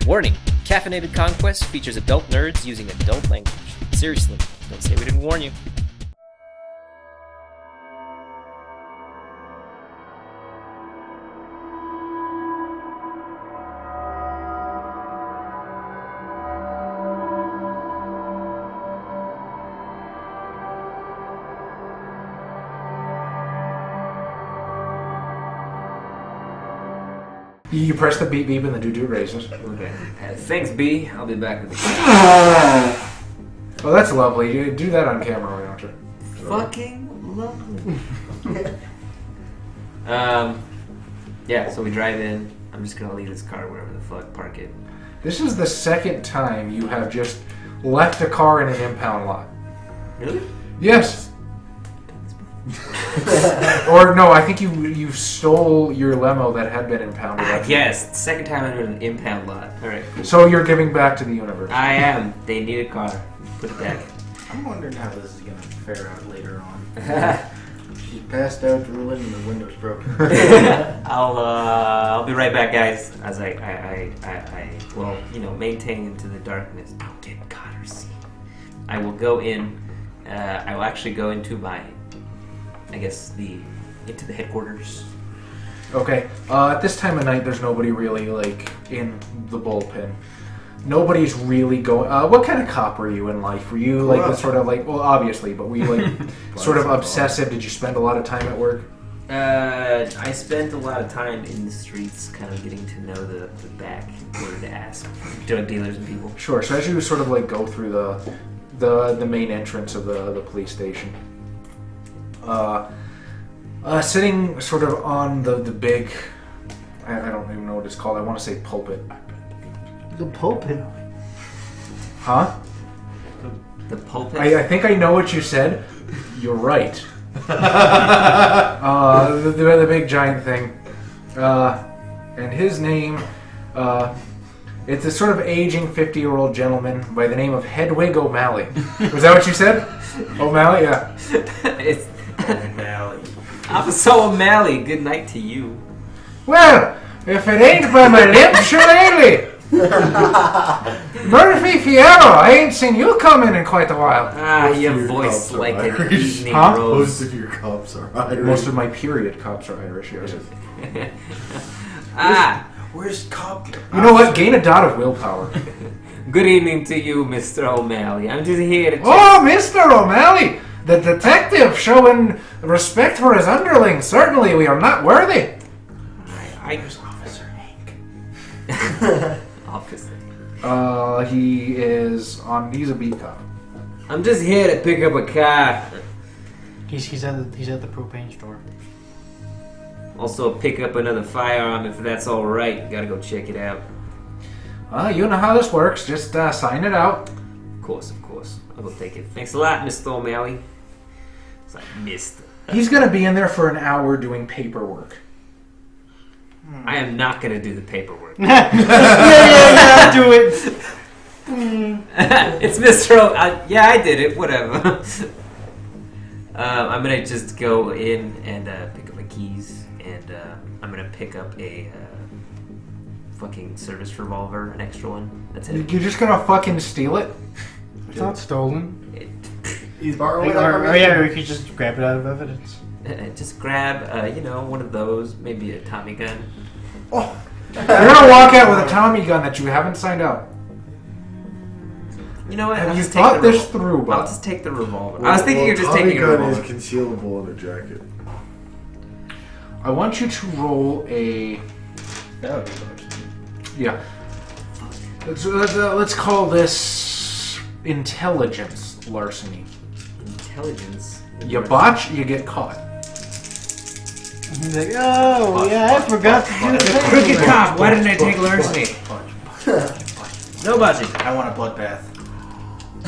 Warning, Caffeinated Conquest features adult nerds using adult language. Seriously, don't say we didn't warn you. You press the beep beep and the doo-doo raises. Okay. Thanks, B. I'll be back with the Oh, that's lovely. You do that on camera, why don't you? Fucking lovely. Yeah, so we drive in. I'm just gonna leave this car wherever the fuck, park it. This is the second time you have just left a car in an impound lot. Really? Yes. Or no, I think you stole your limo that had been impounded. Yes, second time I'm in an impound lot. Alright, cool. So you're giving back to the universe. I am. They need a car. Put it back. I'm wondering how this is going to fare out later on. She's passed out, drooling, and the window's broken. I'll be right back, guys. As I will, maintain into the darkness. Don't get caught or seen. I will go in. I will actually go into into the headquarters. Okay. At this time of night, there's nobody really in the bullpen. Nobody's really going. What kind of cop were you in life? Were you the sort of well, obviously, but were you sort of obsessive? Did you spend a lot of time at work? I spent a lot of time in the streets, kind of getting to know the back quarter to ask drug dealers and people. Sure. So as you sort of go through the main entrance of the police station, sitting sort of on the big, I don't even know what it's called. I want to say pulpit. The pulpit? Huh? The pulpit? I think I know what you said. You're right. The big giant thing. And his name, it's a sort of aging 50-year-old gentleman by the name of Hedwig O'Malley. Was that what you said? O'Malley? Yeah. It's O'Malley. Officer O'Malley, good night to you. Well, if it ain't by my lip, shillelagh. Murphy Fierro, I ain't seen you come in quite a while. Your voice like an evening Huh? rose. Most of your cops are Irish. Most of my period cops are Irish, yes. Where's cop? You know what? Gain a dot of willpower. Good evening to you, Mr. O'Malley. I'm just here to check. Oh, Mr. O'Malley! The detective showing respect for his underlings. Certainly we are not worthy. Where's Officer Hank? Officer. He's a beat cop. I'm just here to pick up a car. He's at the propane store. Also pick up another firearm if that's alright. Gotta go check it out. You know how this works. Just sign it out. Of course. I'll go take it. Thanks a lot, Mr. O'Malley. It's like Mr. He's gonna be in there for an hour doing paperwork. I am not gonna do the paperwork. Yeah, do it. It's Mr. Yeah, I did it. Whatever. I'm gonna just go in and pick up my keys, and I'm gonna pick up a fucking service revolver, an extra one. That's it. You're just gonna fucking steal it? It's not stolen. He's borrowing We could just grab it out of evidence. Just grab, one of those, maybe a Tommy gun. Oh, you're gonna walk out with a Tommy gun that you haven't signed out. You know what? Have you thought this through, bud? I'll just take the revolver. I was thinking you're just taking a gun revolver. is concealable in a jacket. I want you to roll a... That would be good. Yeah. Let's call this intelligence larceny. Intelligence. You botch, you get caught. He's like, oh, yeah, I forgot to do the thing. Crooked cop, why didn't I take larceny? No botching. I want a bloodbath.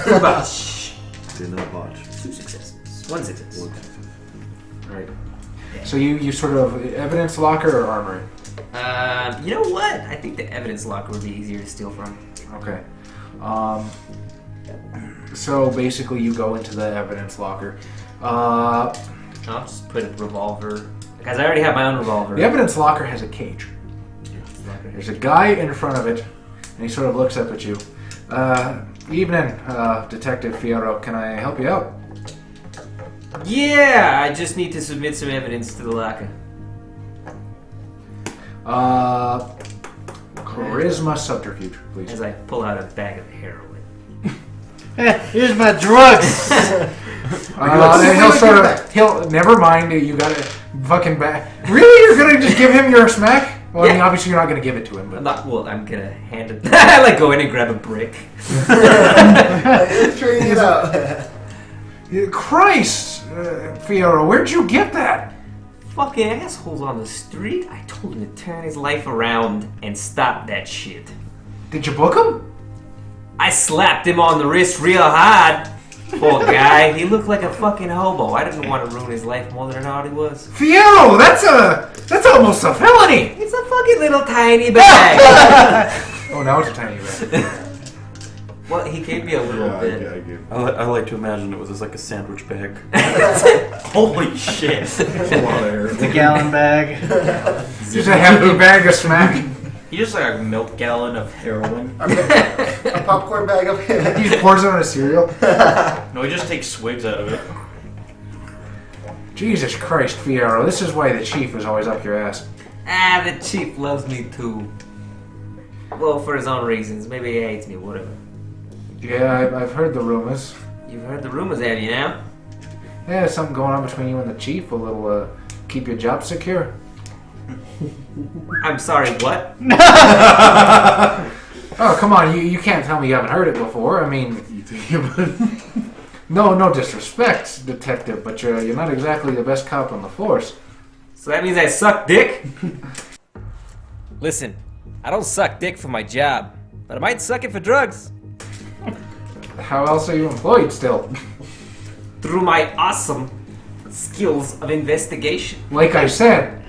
Two botch. Did not botch. 2 successes. 1 success. Right. So you sort of evidence locker or armory? You know what? I think the evidence locker would be easier to steal from. Okay. So basically you go into the evidence locker. I'll just put a revolver. Because I already have my own revolver. The evidence locker has a cage. There's a guy in front of it And he sort of looks up at you. Evening, Detective Fierro. Can I help you out? Yeah, I just need to submit some evidence to the locker. Charisma subterfuge, please. As I pull out a bag of heroin. Here's my drugs. He'll never mind. You got a fucking bag. Really, you're gonna just give him your smack? Well, I mean, obviously you're not gonna give it to him, but I'm gonna hand it. I like go in and grab a brick. Trading it out. Christ, Fierro, where'd you get that? Fucking assholes on the street. I told him to turn his life around and stop that shit. Did you book him? I slapped him on the wrist real hard. Poor guy. He looked like a fucking hobo. I didn't want to ruin his life more than I already was. Fierro, that's almost a felony. It's a fucking little tiny bag. Oh, now it's a tiny bag. Well, he gave me a little bit. I like to imagine it was just like a sandwich bag. Holy shit. It's a lot of air. It's a gallon bag. Just a hefty bag of smack. He just like a milk gallon of heroin. A popcorn bag of He just pours it on a cereal. No, he just takes swigs out of it. Jesus Christ, Fierro, this is why the chief is always up your ass. The chief loves me too. Well, for his own reasons. Maybe he hates me, whatever. Yeah, I've heard the rumors. You've heard the rumors, have you now? Yeah, there's something going on between you and the chief. A little, keep your job secure. I'm sorry, what? Oh, come on, you can't tell me you haven't heard it before. I mean, You think about it? no disrespect, detective, but you're not exactly the best cop on the force. So that means I suck dick? Listen, I don't suck dick for my job, but I might suck it for drugs. How else are you employed still? Through my awesome skills of investigation. Like I said,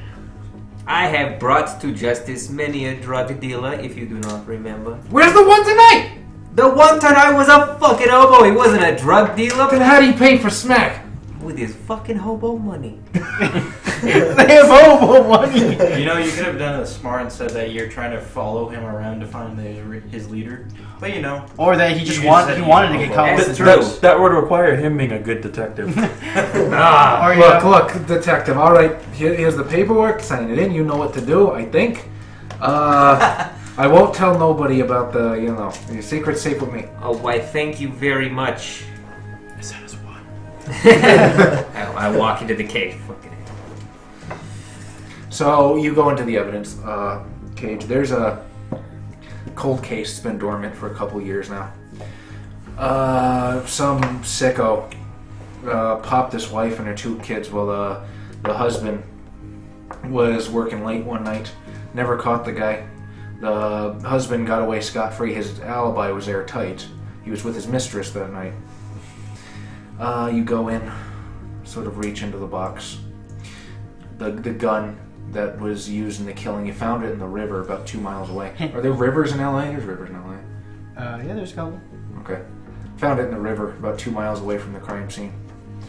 I have brought to justice many a drug dealer, if you do not remember. where's the one tonight? The one time I was a fucking hobo, he wasn't a drug dealer. Then how do you pay for smack? With his fucking hobo money. They have hobo money. You know, you could have done it smart and said that you're trying to follow him around to find his leader. But you know. Or that he just You wanted said to you get caught with the That's drugs. That would require him being a good detective. Or, Look, detective. All right, here's the paperwork. Sign it in. You know what to do, I think. I won't tell nobody about the secret's safe with me. Oh, why, thank you very much. I said as one. I walk into the cage. Fucking So you go into the evidence cage. There's a cold case that's been dormant for a couple years now. Some sicko popped his wife and her 2 kids while the husband was working late one night. Never caught the guy. The husband got away scot-free. His alibi was airtight. He was with his mistress that night. You go in, sort of reach into the box. The gun that was used in the killing, you found it in the river about 2 miles away. Are there rivers in LA? There's rivers in LA. yeah, there's a couple. Okay. Found it in the river about 2 miles away from the crime scene.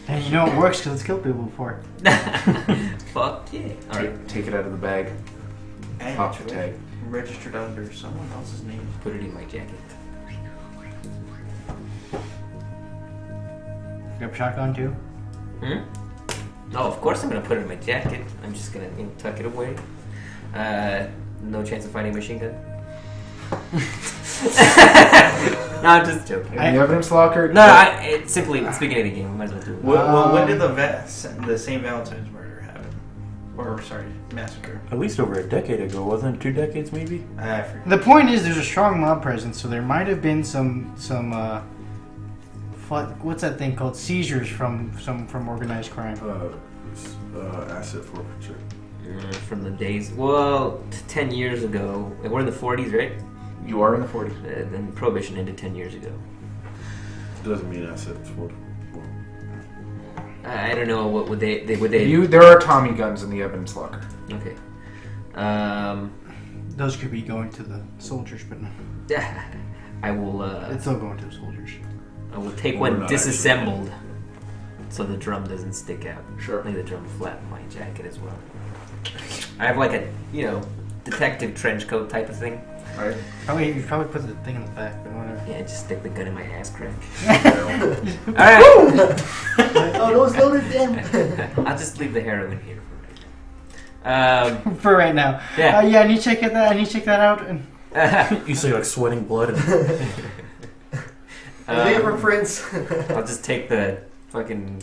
And you know it works because it's killed people before. Fuck yeah. Alright, Take it out of the bag. And Pop the tag. registered under someone else's name. put it in my jacket. You have a shotgun too? Hmm? Oh, of course I'm gonna put it in my jacket. I'm just gonna tuck it away. No chance of finding a machine gun. No, I'm just joking. In the evidence locker? No, it's simply it's beginning of the game. We might as well do it. Well, when did the St. Valentine's murder happen? Or, sorry, massacre? At least over a decade ago, wasn't it? 2 decades, maybe? I forget. The point is, there's a strong mob presence, so there might have been some what's that thing called? Seizures from organized crime. Asset forfeiture. From the days, 10 years ago. We're in the 40s, right? You are in the 40s. Then Prohibition ended 10 years ago. Doesn't mean assets forfeiture. I don't know what would they. There are Tommy guns in the evidence locker. Okay. Those could be going to the soldiers, but no. I will. It's still going to the soldiers. I will take Or one not disassembled, so the drum doesn't stick out. Sure. Lay the drum flat in my jacket as well. I have like a detective trench coat type of thing. Right? You probably put the thing in the back, but whatever. Yeah, just stick the gun in my ass crack. Alright. Oh, no, it's loaded down. I'll just leave the heroin here For right now. Yeah. Yeah, I need to check that. I need to check that out. And You see like sweating blood. And Fingerprints. I'll just take the fucking...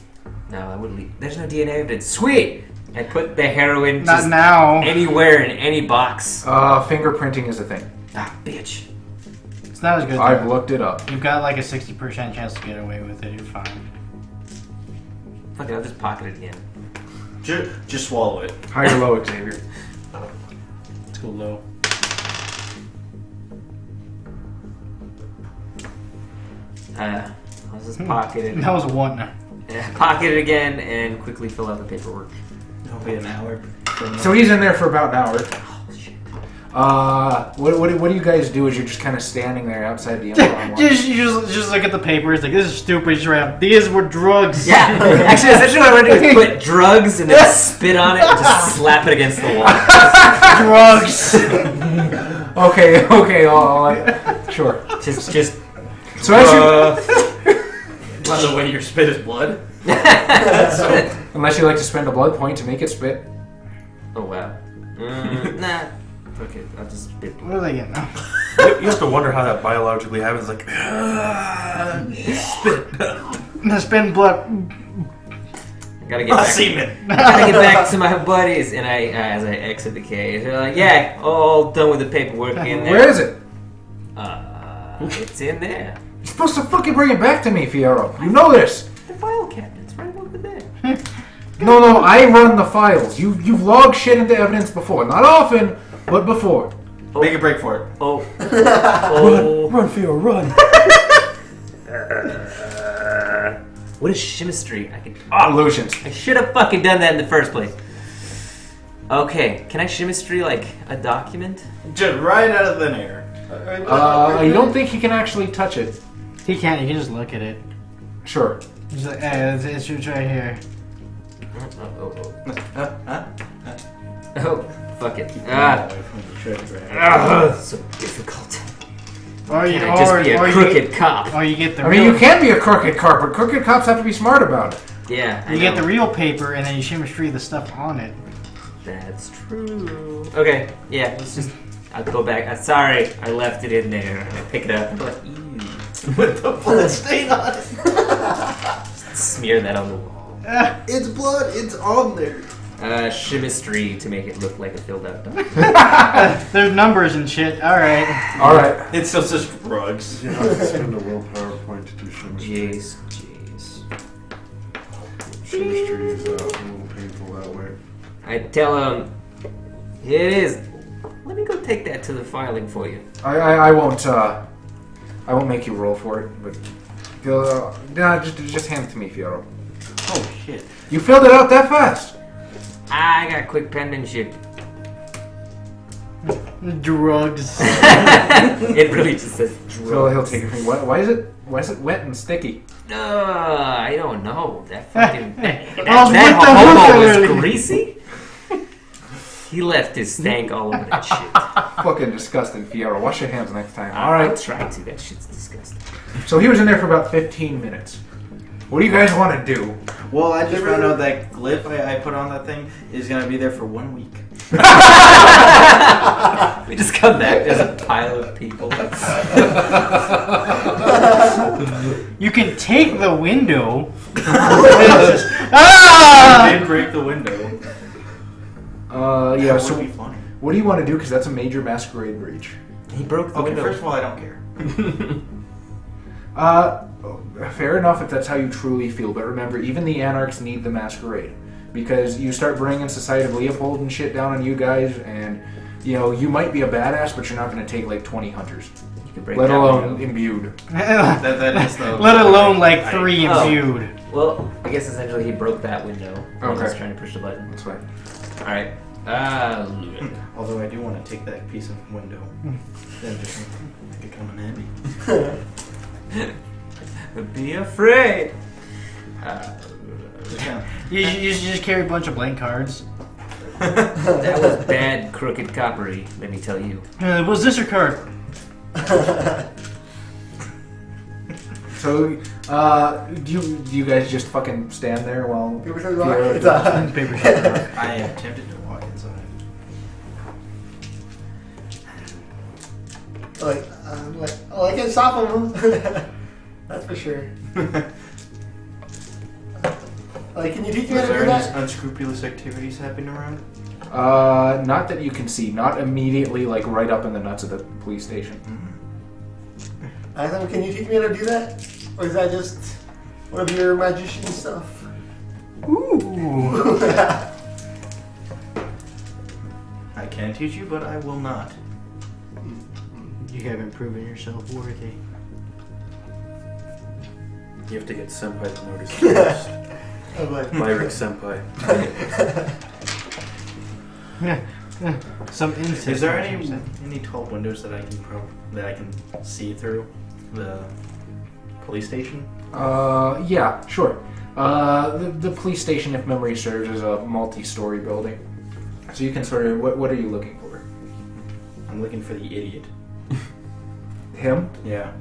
No, I wouldn't leave. There's no DNA evidence. Sweet! I put the heroin not just now. anywhere in any box. Fingerprinting is a thing. Ah, bitch. It's not as good. I've though. looked it up. You've got like a 60% chance to get away with it. You're fine. Fuck it, I'll just pocket it again. Just swallow it. High or low, Xavier? Let's go low. I'll just pocket it. That was a 1. Pocket it again and quickly fill out the paperwork. It'll be an hour. So he's in there for about an hour. Oh, shit. What do you guys do as you're just kind of standing there outside the impound line? just look at the paper. It's like, this is stupid. Just write, these were drugs. Yeah, actually, essentially what I want to do is put drugs and then spit on it and just slap it against the wall. Drugs. Okay, sure. Just. So as you, By the way, your spit is blood. unless you like to spend a blood point to make it spit. Oh wow. Nah. Okay, I'll just spit. What are they getting now? you have to wonder how that biologically happens. Like, spit. Spend blood. I gotta get back. Semen. I gotta get back to my buddies, and as I exit the cage, they're like, "Yeah, all done with the paperwork in there." Where is it? It's in there. You're supposed to fucking bring it back to me, Fierro. You know this. The file cabinet's right over there. No, I run the files. You've logged shit into evidence before. Not often, but before. Make a break for it. Oh. Run, Theo, run. What is chemistry? I can. Illusions. I should have fucking done that in the first place. Okay, can I chemistry like a document? Just right out of thin air. You don't think he can actually touch it? He can't. You can just look at it. Sure. He's like, hey, it's right here. Oh, fuck it. So difficult. Or you, Can I just be a crooked cop? Or you get the. I mean, you can be a crooked cop, but crooked cops have to be smart about it. Yeah, I You get know. the real paper and then you chemistry the stuff on it. That's true. Okay, yeah, let's just. I'll go back. Sorry, I left it in there. I pick it up. I'm like, ew. With the blood stain on it. Smear that on the wall. It's blood. It's on there. Chemistry to make it look like a filled out document. There's numbers and shit. All right. All right. It's still just drugs. You have to spend a willpower point to do chemistry. Jeez. Chemistry is a little painful that way. I tell him, here it is. Let me go take that to the filing for you. I won't make you roll for it, but just hand it to me, Fierro. Oh shit. You filled it out that fast. I got quick penmanship. Drugs. It really just says So drugs. he'll take it from me. Why is it wet and sticky? I don't know. That fucking that I was with the hobo hookah was earlier. greasy. He left his stank all over that shit. Fucking disgusting, Fierro. Wash your hands next time. All I'll right. try to. That shit's disgusting. So he was in there for about 15 minutes. What do you guys want to do? Well, I just found out that glyph I put on that thing is gonna be there for 1 week. We just come back. There's a pile of people. You can take the window. I did break the window. Yeah. That So would be funny. what do you want to do? Because that's a major masquerade breach. He broke the Okay, window. first of all, I don't care. Fair enough if that's how you truly feel, but remember, even the anarchs need the masquerade. Because you start bringing Society of Leopold and shit down on you guys, and, you know, you might be a badass, but you're not going to take, like, 20 hunters. You could break Let that alone window. imbued. That is the. Let alone like 3 Oh. imbued. Well, I guess essentially he broke that window. When he was Okay. trying to push the button. That's fine. All right. Although I do want to take that piece of window. Then just make it come in handy. Be afraid. Just kinda- You just carry a bunch of blank cards. That was bad, crooked coppery, let me tell you. Was this your card? So, do you guys just fucking stand there while Paper, scissors, rock. Fiora It's does- on. Paper, scissors, rock. I am tempted to walk inside. I can't stop him. That's for sure. Can you teach me how Is to there do any that? unscrupulous activities happening around? not that you can see, not immediately, like right up in the nuts of the police station. Can you teach me how to do that? Or is that just one of your magician stuff? Ooh. I can teach you, but I will not. You haven't proven yourself worthy. You have to get Senpai to notice first. I'm like, Lyric Senpai. Some insect. Is there any tall windows that I can see through the police station? Yeah, sure. The police station, if memory serves, is a multi-story building. So you can sort of, what are you looking for? I'm looking for the idiot. Him? Yeah.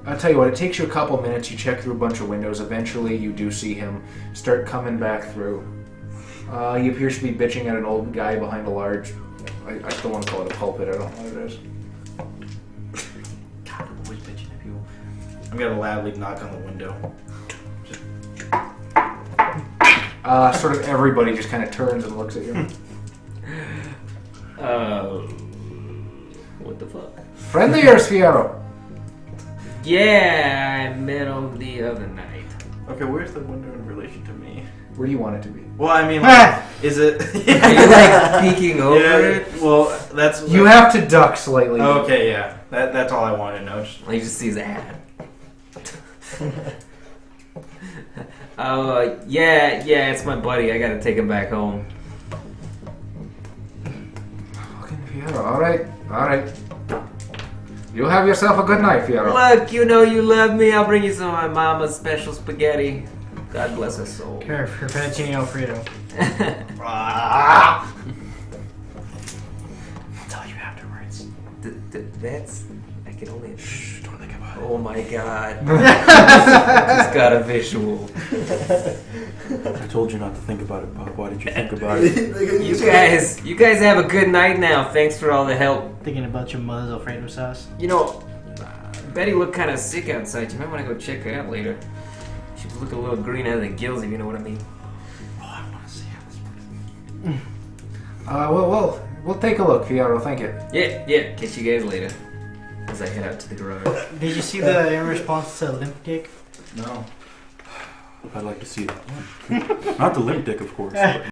I'll tell you what, it takes you a couple minutes, you check through a bunch of windows, eventually you do see him start coming back through. He appears to be bitching at an old guy behind a large, I still want to call it a pulpit, I don't know what it is. God, I'm always bitching at people. I'm gonna loudly knock on the window. Sort of everybody just kind of turns and looks at you. What the fuck? Friend of yours, Fiero! Yeah, I met him the other night. Okay, where's the window in relation to me? Where do you want it to be? Well, I mean, like, is it? Are you like peeking over Yeah. it? Well, that's. You have to duck slightly. Okay, yeah. That's all I wanted to know. Just- He just sees a hat. Oh, yeah, it's my buddy. I gotta take him back home. Fucking Fiero, alright. You have yourself a good night, Fiero. Look, you know you love me. I'll bring you some of my mama's special spaghetti. God bless her soul. Care for fettuccine Alfredo. Ah! I'll tell you afterwards. That's... I can only... Shh, don't think about it. Oh my god. Just got a visual. I told you not to think about it, Bob. Why did you think about it? You guys have a good night now. Thanks for all the help. Thinking about your mother's Alfredo sauce. You know, Betty looked kind of sick outside. You might want to go check her out later. She was looking a little green out of the gills, if you know what I mean. Oh, I want to see how this works. We'll take a look, Fiero, thank you. Yeah. Catch you guys later. As I head out to the garage. Did you see the in response to limp dick? No. I'd like to see that one. Not the limp dick, of course. but-